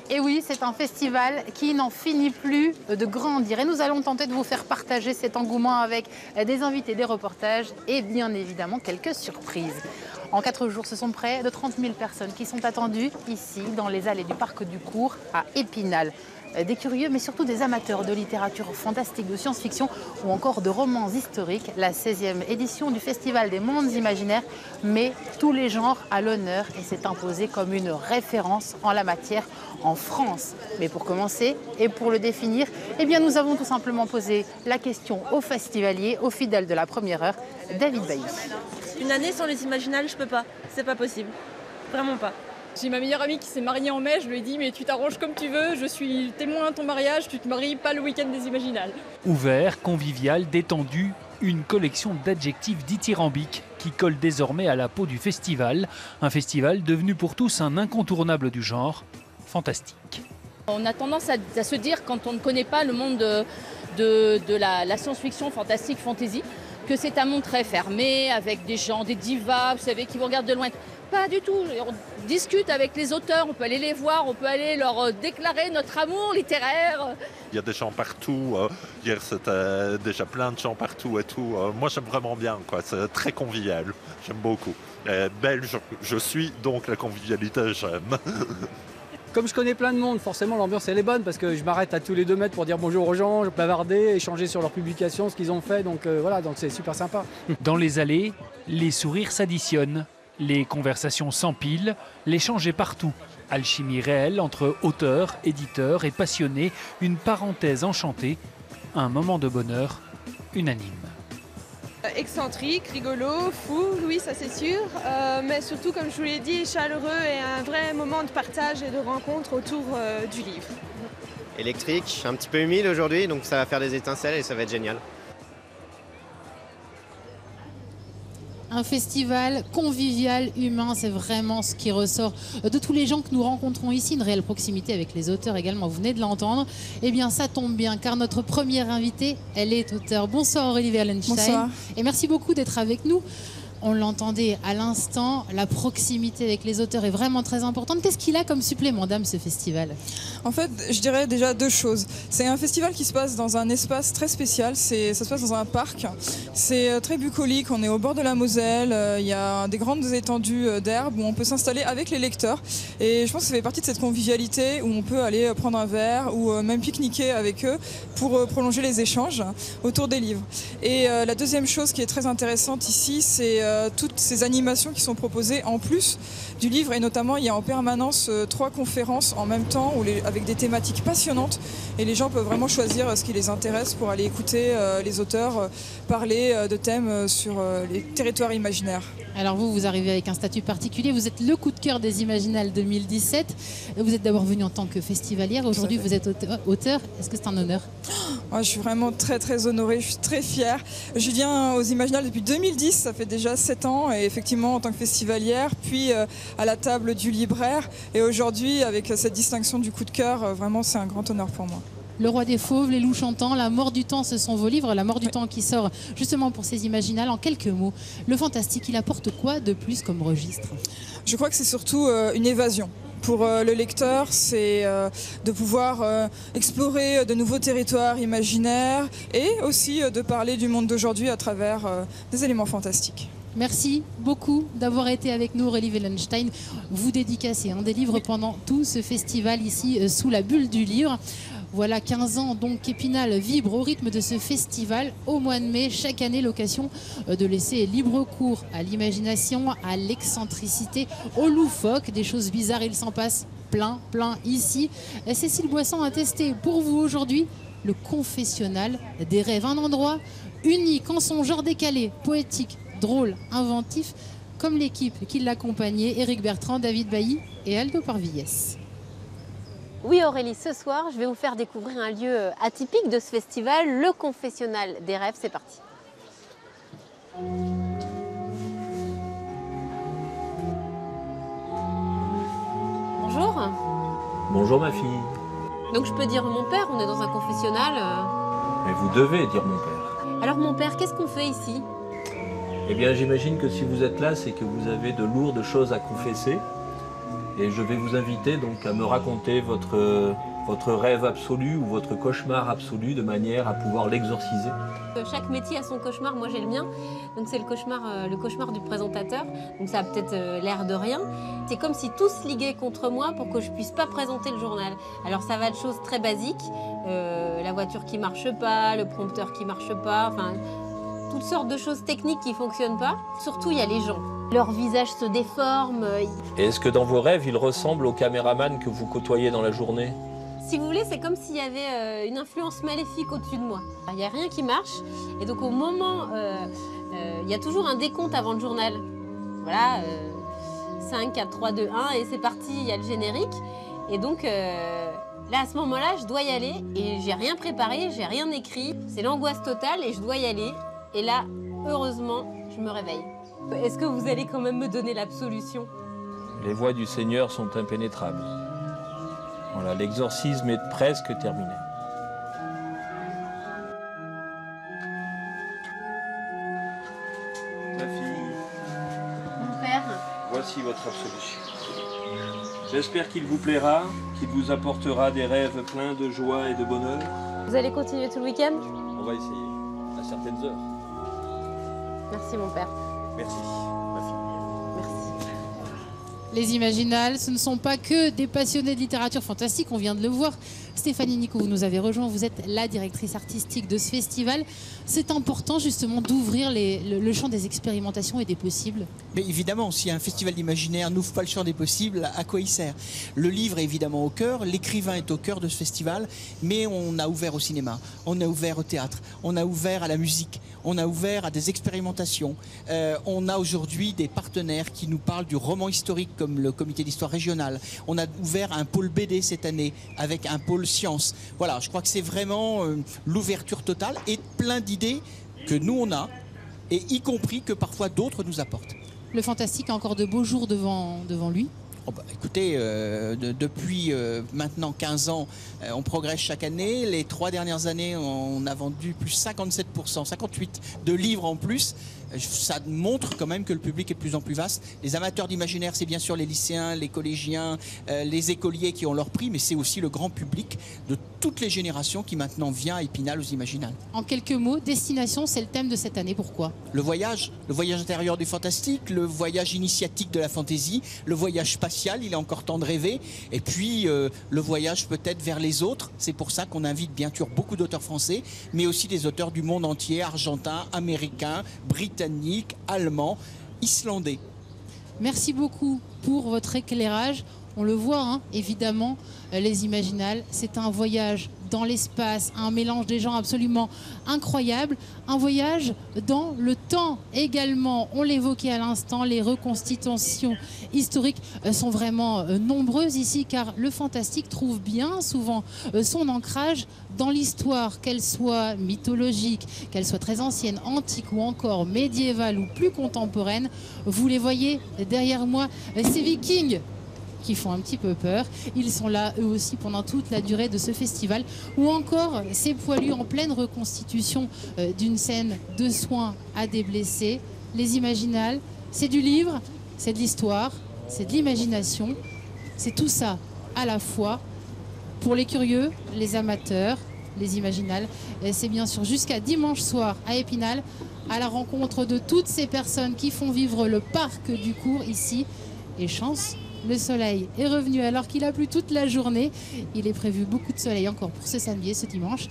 Et oui, c'est un festival qui n'en finit plus de grandir. Et nous allons tenter de vous faire partager cet engouement avec des invités, des reportages et bien évidemment quelques surprises. En 4 jours, ce sont près de 30 000 personnes qui sont attendues ici, dans les allées du Parc du Cours, à Épinal. Des curieux, mais surtout des amateurs de littérature fantastique, de science-fiction ou encore de romans historiques. La 16e édition du Festival des mondes imaginaires met tous les genres à l'honneur et s'est imposée comme une référence en la matière en France. Mais pour commencer et pour le définir, eh bien nous avons tout simplement posé la question aux festivaliers, aux fidèles de la première heure, David Bailly. Une année sans les Imaginales, je peux pas. C'est pas possible. Vraiment pas. J'ai ma meilleure amie qui s'est mariée en mai, je lui ai dit mais tu t'arranges comme tu veux, je suis témoin à ton mariage, tu te maries pas le week-end des Imaginales. Ouvert, convivial, détendu, une collection d'adjectifs dithyrambiques qui colle désormais à la peau du festival. Un festival devenu pour tous un incontournable du genre, fantastique. On a tendance à se dire quand on ne connaît pas le monde de la science-fiction, fantastique, fantasy, que c'est un monde très fermé, avec des gens, des divas, vous savez, qui vous regardent de loin. Pas du tout. On discute avec les auteurs, on peut aller les voir, on peut aller leur déclarer notre amour littéraire. Il y a des gens partout. Hier, c'était déjà plein de gens partout et tout. Moi, j'aime vraiment bien, quoi. C'est très convivial. J'aime beaucoup. Belge, je suis, donc la convivialité, j'aime. Comme je connais plein de monde, forcément l'ambiance elle est bonne parce que je m'arrête à tous les 2 mètres pour dire bonjour aux gens, bavarder, échanger sur leurs publications, ce qu'ils ont fait, donc voilà, donc c'est super sympa. Dans les allées, les sourires s'additionnent, les conversations s'empilent, l'échange est partout. Alchimie réelle entre auteurs, éditeurs et passionnés, une parenthèse enchantée, un moment de bonheur unanime. Excentrique, rigolo, fou, oui ça c'est sûr, mais surtout comme je vous l'ai dit, chaleureux et un vrai moment de partage et de rencontre autour du livre. Électrique, un petit peu humide aujourd'hui, donc ça va faire des étincelles et ça va être génial. Un festival convivial, humain, c'est vraiment ce qui ressort de tous les gens que nous rencontrons ici. Une réelle proximité avec les auteurs également, vous venez de l'entendre. Eh bien, ça tombe bien, car notre première invitée, elle est auteure. Bonsoir Aurélie Verlenstein. Bonsoir. Et merci beaucoup d'être avec nous. On l'entendait à l'instant, la proximité avec les auteurs est vraiment très importante. Qu'est-ce qu'il a comme supplément d'âme, ce festival? En fait, je dirais déjà 2 choses. C'est un festival qui se passe dans un espace très spécial, ça se passe dans un parc. C'est très bucolique, on est au bord de la Moselle, il y a des grandes étendues d'herbe où on peut s'installer avec les lecteurs. Et je pense que ça fait partie de cette convivialité où on peut aller prendre un verre ou même pique-niquer avec eux pour prolonger les échanges autour des livres. Et la deuxième chose qui est très intéressante ici, c'est toutes ces animations qui sont proposées en plus du livre, et notamment il y a en permanence 3 conférences en même temps avec des thématiques passionnantes, et les gens peuvent vraiment choisir ce qui les intéresse pour aller écouter les auteurs parler de thèmes sur les territoires imaginaires. Alors vous arrivez avec un statut particulier, vous êtes le coup de cœur des Imaginales 2017. Vous êtes d'abord venue en tant que festivalière, aujourd'hui vous êtes auteur. Est-ce que c'est un honneur? Je suis vraiment très très honorée, je suis très fière. Je viens aux Imaginales depuis 2010, ça fait déjà 7 ans, et effectivement en tant que festivalière, puis à la table du libraire, et aujourd'hui avec cette distinction du coup de cœur, vraiment c'est un grand honneur pour moi. Le Roi des Fauves, Les Loups Chantants, La Mort du Temps, ce sont vos livres. La Mort du Temps qui sort justement pour ces Imaginales. En quelques mots, le fantastique, il apporte quoi de plus comme registre? Je crois que c'est surtout une évasion. Pour le lecteur, c'est de pouvoir explorer de nouveaux territoires imaginaires et aussi de parler du monde d'aujourd'hui à travers des éléments fantastiques. Merci beaucoup d'avoir été avec nous, Aurélie Verlenstein. Vous dédicacez des livres pendant tout ce festival ici, sous la bulle du livre. Voilà 15 ans donc qu'Épinal vibre au rythme de ce festival. Au mois de mai, chaque année, l'occasion de laisser libre cours à l'imagination, à l'excentricité, au loufoque. Des choses bizarres, il s'en passe plein ici. Cécile Boisson a testé pour vous aujourd'hui le confessionnal des rêves. Un endroit unique en son genre décalé, poétique, drôle, inventif, comme l'équipe qui l'accompagnait, Éric Bertrand, David Bailly et Aldo Parvillès. Oui Aurélie, ce soir, je vais vous faire découvrir un lieu atypique de ce festival, le confessionnal des rêves. C'est parti. Bonjour. Bonjour ma fille. Donc je peux dire mon père, on est dans un confessionnal. Mais vous devez dire mon père. Alors mon père, qu'est-ce qu'on fait ici? Eh bien j'imagine que si vous êtes là, c'est que vous avez de lourdes choses à confesser. Et je vais vous inviter donc à me raconter votre rêve absolu ou votre cauchemar absolu de manière à pouvoir l'exorciser. Chaque métier a son cauchemar, moi j'ai le mien, donc c'est le cauchemar du présentateur, donc ça a peut-être l'air de rien. C'est comme si tout se liguait contre moi pour que je puisse pas présenter le journal. Alors ça va de choses très basiques, la voiture qui marche pas, le prompteur qui marche pas, enfin toutes sortes de choses techniques qui fonctionnent pas. Surtout il y a les gens. Leur visage se déforme. Et est-ce que dans vos rêves, il ressemble au caméraman que vous côtoyez dans la journée? Si vous voulez, c'est comme s'il y avait une influence maléfique au-dessus de moi. Il n'y a rien qui marche. Et donc au moment, il y a toujours un décompte avant le journal. Voilà, 5, 4, 3, 2, 1 et c'est parti, il y a le générique. Et donc là, à ce moment-là, je dois y aller et j'ai rien préparé, j'ai rien écrit. C'est l'angoisse totale et je dois y aller. Et là, heureusement, je me réveille. Est-ce que vous allez quand même me donner l'absolution? Les voies du Seigneur sont impénétrables. Voilà, l'exorcisme est presque terminé. Ma fille, Mon père, voici votre absolution. J'espère qu'il vous plaira, qu'il vous apportera des rêves pleins de joie et de bonheur. vous allez continuer tout le week-end? On va essayer, à certaines heures. Merci mon père. Merci, ma fille. Merci. Les Imaginales, ce ne sont pas que des passionnés de littérature fantastique, on vient de le voir. Stéphanie Nico, vous nous avez rejoint, vous êtes la directrice artistique de ce festival. C'est important justement d'ouvrir le champ des expérimentations et des possibles. Mais évidemment, si un festival d'imaginaire n'ouvre pas le champ des possibles, à quoi il sert? Le livre est évidemment au cœur, l'écrivain est au cœur de ce festival, mais on a ouvert au cinéma, on a ouvert au théâtre, on a ouvert à la musique, on a ouvert à des expérimentations. On a aujourd'hui des partenaires qui nous parlent du roman historique comme le comité d'histoire régionale. On a ouvert un pôle BD cette année avec un pôle sciences. Voilà, je crois que c'est vraiment l'ouverture totale et plein d'idées que nous on a et y compris que parfois d'autres nous apportent. Le fantastique a encore de beaux jours devant lui. Oh bah, écoutez, depuis maintenant 15 ans, on progresse chaque année. Les 3 dernières années, on a vendu plus 57%, 58% de livres en plus. Ça montre quand même que le public est de plus en plus vaste. Les amateurs d'imaginaire, c'est bien sûr les lycéens, les collégiens, les écoliers qui ont leur prix, mais c'est aussi le grand public de toutes les générations qui maintenant vient à Épinal aux Imaginales. En quelques mots, destination, c'est le thème de cette année. Pourquoi? Le voyage intérieur du fantastique, le voyage initiatique de la fantaisie, le voyage spatial, il est encore temps de rêver, et puis le voyage peut-être vers les autres. C'est pour ça qu'on invite bien sûr beaucoup d'auteurs français, mais aussi des auteurs du monde entier, argentins, américains, britanniques, allemands, islandais. Merci beaucoup pour votre éclairage. On le voit, hein, évidemment, les Imaginales, c'est un voyage dans l'espace, un mélange des genres absolument incroyable, un voyage dans le temps également. On l'évoquait à l'instant, les reconstitutions historiques sont vraiment nombreuses ici, car le fantastique trouve bien souvent son ancrage dans l'histoire, qu'elle soit mythologique, qu'elle soit très ancienne, antique ou encore médiévale ou plus contemporaine. Vous les voyez derrière moi, ces Vikings qui font un petit peu peur. Ils sont là eux aussi pendant toute la durée de ce festival. Ou encore ces poilus en pleine reconstitution d'une scène de soins à des blessés. Les Imaginales, c'est du livre, c'est de l'histoire, c'est de l'imagination. C'est tout ça à la fois. Pour les curieux, les amateurs, les Imaginales, c'est bien sûr jusqu'à dimanche soir à Épinal, à la rencontre de toutes ces personnes qui font vivre le parc du cours ici. Et chance, le soleil est revenu alors qu'il a plu toute la journée. Il est prévu beaucoup de soleil encore pour ce samedi et ce dimanche.